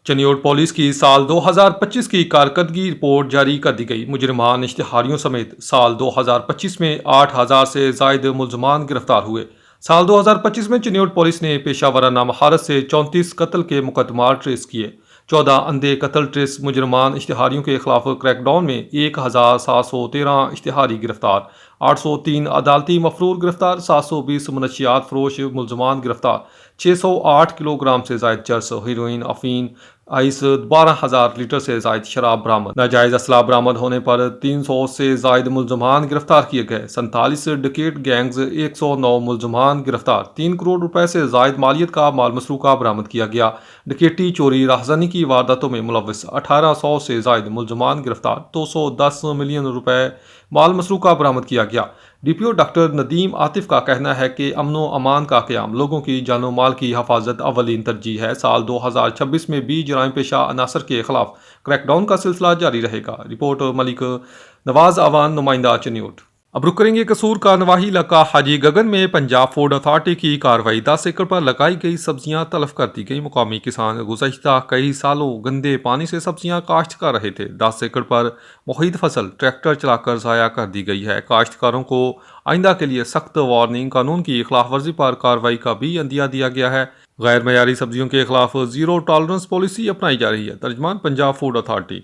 Chiniot police کی سال 2025 کی کارکردگی رپورٹ جاری کر دی گئی۔ مجرمان اشتہاریوں سمیت سال 2025 میں 8,000 سے زائد ملزمان گرفتار ہوئے۔ سال 2025 میں چنیوٹ پولیس نے پیشہ ورانہ مہارت سے 34 قتل کے مقدمات ٹریس کیے۔ 14 اندھے قتل ٹریس مجرمان اشتہاریوں کے خلاف کریک ڈاؤن میں 1,713 اشتہاری گرفتار، 803 عدالتی مفرور گرفتار، 720 منشیات فروش ملزمان گرفتار، 608 کلو گرام سے زائد چرس، ہیروئن، افین، آئس، 12,000 لیٹر سے زائد شراب برآمد۔ ناجائز اسلحہ برآمد ہونے پر 300 سے زائد ملزمان گرفتار کیے گئے۔ 47 ڈکیٹ گینگز، 109 ملزمان گرفتار۔ 3 کروڑ روپے سے زائد مالیت کا مال مسروقہ برآمد کیا گیا۔ ڈکیٹی، چوری، راہزنی کی وارداتوں میں ملوث 1,800 سے زائد ملزمان گرفتار۔ 210 ملین روپے مال مسروقہ برآمد کیا گیا۔ ڈی پی او ڈاکٹر ندیم عاطف کا کہنا ہے کہ امن و امان کا قیام، لوگوں کی جان و مال کی حفاظت اولین ترجیح ہے۔ سال 2026 میں بھی جرائم پیشہ عناصر کے خلاف کریک ڈاؤن کا سلسلہ جاری رہے گا۔ رپورٹ ملک نواز اعوان، نمائندہ چنیوٹ۔ اب رک کریں گے قصور کا نواحی علاقہ حاجی گگن میں پنجاب فوڈ اتھارٹی کی کارروائی۔ 10 ایکڑ پر لگائی گئی سبزیاں تلف کر دی گئی۔ مقامی کسان گزشتہ کئی سالوں گندے پانی سے سبزیاں کاشت کر رہے تھے۔ 10 ایکڑ پر محیط فصل ٹریکٹر چلا کر ضائع کر دی گئی ہے۔ کاشتکاروں کو آئندہ کے لیے سخت وارننگ، قانون کی خلاف ورزی پر کارروائی کا بھی عندیہ دیا گیا ہے۔ غیر معیاری سبزیوں کے خلاف زیرو ٹالرنس پالیسی اپنائی جا رہی ہے۔ ترجمان، پنجاب فوڈ اتھارٹی۔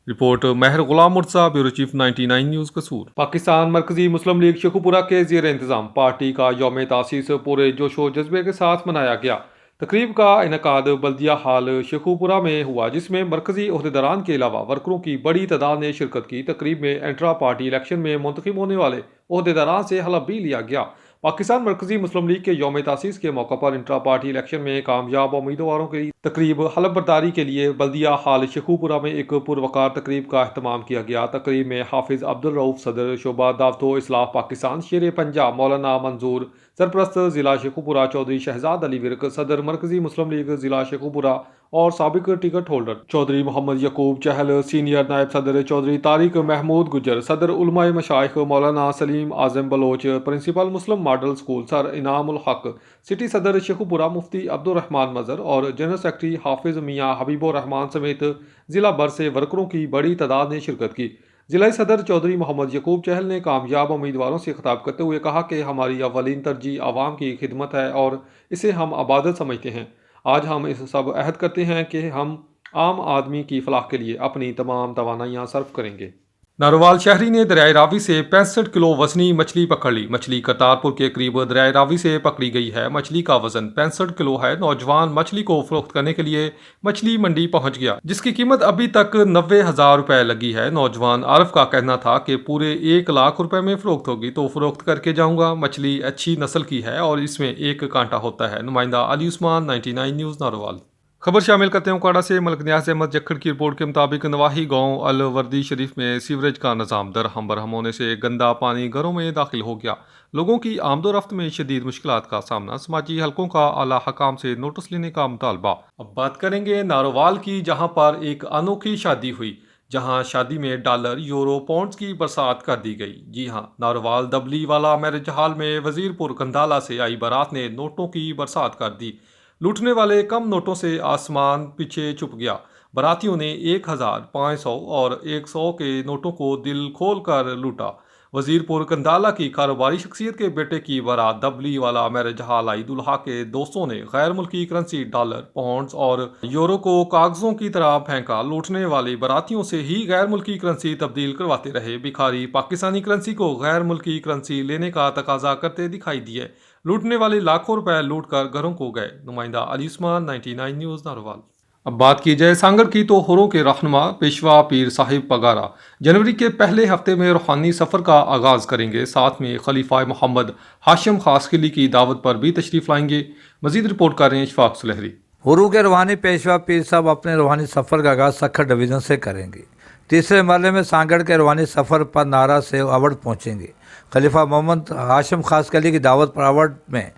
رپورٹ ماہر Ghulam Murtaza, bureau chief 99 news قصور۔ پاکستان مرکزی مسلم لیگ شیخوپورہ کے زیر انتظام پارٹی کا یوم تاسیس پورے جوش و جذبے کے ساتھ منایا گیا۔ تقریب کا انعقاد بلدیہ ہال شیخوپورہ میں ہوا، جس میں مرکزی عہدیداران کے علاوہ ورکروں کی بڑی تعداد نے شرکت کی۔ تقریب میں انٹرا پارٹی الیکشن میں منتخب ہونے والے عہدیداران سے حلف بھی لیا گیا۔ پاکستان مرکزی مسلم لیگ کے یوم تاسیس کے موقع پر انٹرا پارٹی الیکشن میں کامیاب امیدواروں کی تقریب حلف برداری کے لیے بلدیہ ہال شیخوپورہ میں ایک پروقار تقریب کا اہتمام کیا گیا۔ تقریب میں حافظ عبدالرؤف صدر شعبہ دعوت و اصلاح پاکستان شیر پنجاب مولانا منظور، سرپرست ضلع شیخوپورہ چودھری شہزاد علی ورک، صدر مرکزی مسلم لیگ ضلع شیخوپورہ اور سابق ٹکٹ ہولڈر چودھری محمد یعقوب چہل، سینئر نائب صدر چودھری طارق محمود گجر، صدر علماء مشائخ مولانا سلیم اعظم بلوچ، پرنسپل مسلم ماڈل اسکول سر انعام الحق، سٹی صدر شیخوپورہ مفتی عبدالرحمان مظہر اور جنرل سیکرٹری حافظ میاں حبیب الرحمان سمیت ضلع بھر سے ورکروں کی بڑی تعداد نے شرکت کی۔ ضلعی صدر چودھری محمد یعقوب چہل نے کامیاب امیدواروں سے خطاب کرتے ہوئے کہا کہ ہماری اولین ترجیح عوام کی خدمت ہے اور اسے ہم عبادت سمجھتے ہیں۔ آج ہم اس سب عہد کرتے ہیں کہ ہم عام آدمی کی فلاح کے لیے اپنی تمام توانائیاں صرف کریں گے۔ ناروال شہری نے دریائے راوی سے 65 کلو وزنی مچھلی پکڑ لی۔ مچھلی کرتارپور کے قریب دریائے راوی سے پکڑی گئی ہے۔ مچھلی کا وزن 65 کلو ہے۔ نوجوان مچھلی کو فروخت کرنے کے لیے مچھلی منڈی پہنچ گیا، جس کی قیمت ابھی تک 90,000 روپے لگی ہے۔ نوجوان عارف کا کہنا تھا کہ پورے 1 لاکھ روپے میں فروخت ہوگی تو فروخت کر کے جاؤں گا۔ مچھلی اچھی نسل کی ہے اور اس میں 1 کانٹا ہوتا ہے۔ نمائندہ علی عثمان، 99 نیوز، ناروال۔ خبر شامل کرتے ہیں اوکاڑا سے۔ ملک نیاز احمد جکھڑ کی رپورٹ کے مطابق نواحی گاؤں الوردی شریف میں سیوریج کا نظام درہم برہم ہونے سے گندا پانی گھروں میں داخل ہو گیا۔ لوگوں کی آمد و رفت میں شدید مشکلات کا سامنا۔ سماجی حلقوں کا اعلیٰ حکام سے نوٹس لینے کا مطالبہ۔ اب بات کریں گے ناروال کی، جہاں پر ایک انوکھی شادی ہوئی، جہاں شادی میں ڈالر، یورو، پاؤنڈز کی برسات کر دی گئی۔ جی ہاں، ناروال دبلی والا میرج ہال میں وزیر پور کندھالا سے آئی بارات نے نوٹوں کی برسات کر دی۔ لوٹنے والے کم نوٹوں سے آسمان پیچھے چھپ گیا۔ باراتیوں نے 1,000، 500 اور 100 کے نوٹوں کو دل کھول کر لوٹا۔ وزیر پور کندھالا کی کاروباری شخصیت کے بیٹے کی بارات دبلی والا میرج ہال آئی۔ دلہا کے دوستوں نے غیر ملکی کرنسی ڈالر، پاؤنڈز اور یورو کو کاغذوں کی طرح پھینکا۔ لوٹنے والے باراتیوں سے ہی غیر ملکی کرنسی تبدیل کرواتے رہے۔ بھکاری پاکستانی کرنسی کو غیر ملکی کرنسی لینے کا تقاضا کرتے دکھائی دیے۔ لوٹنے والے لاکھوں روپے لوٹ کر گھروں کو گئے۔ نمائندہ علی عثمان، 99 نیوز، ناروال۔ اب بات کی جائے سانگڑ کی تو ہوروں کے رہنما پیشوا پیر صاحب پگارا جنوری کے پہلے ہفتے میں روحانی سفر کا آغاز کریں گے۔ ساتھ میں خلیفہ محمد ہاشم خاص قلی کی دعوت پر بھی تشریف لائیں گے۔ مزید رپورٹ کر رہے ہیں اشفاق سلہری۔ ہورو کے روحانی پیشوا پیر صاحب اپنے روحانی سفر کا آغاز سکھر ڈویژن سے کریں گے۔ تیسرے مرحلے میں سانگڑ کے روحانی سفر پر نارا سے اوڑ پہنچیں گے۔ خلیفہ محمد ہاشم خاص قلی کی دعوت پر اوڑ میں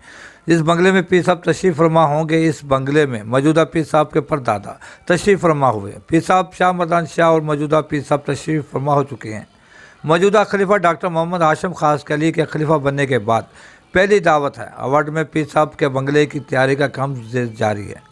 جس بنگلے میں پیر صاحب تشریف فرما ہوں گے، اس بنگلے میں موجودہ پیر صاحب کے پردادا تشریف فرما ہوئے پیر صاحب شاہ مردان شاہ اور موجودہ پیر صاحب تشریف فرما ہو چکے ہیں۔ موجودہ خلیفہ ڈاکٹر محمد ہاشم خاص قلی کے خلیفہ بننے کے بعد پہلی دعوت ہے۔ اوڑ میں پیر صاحب کے بنگلے کی تیاری کا کام جاری ہے۔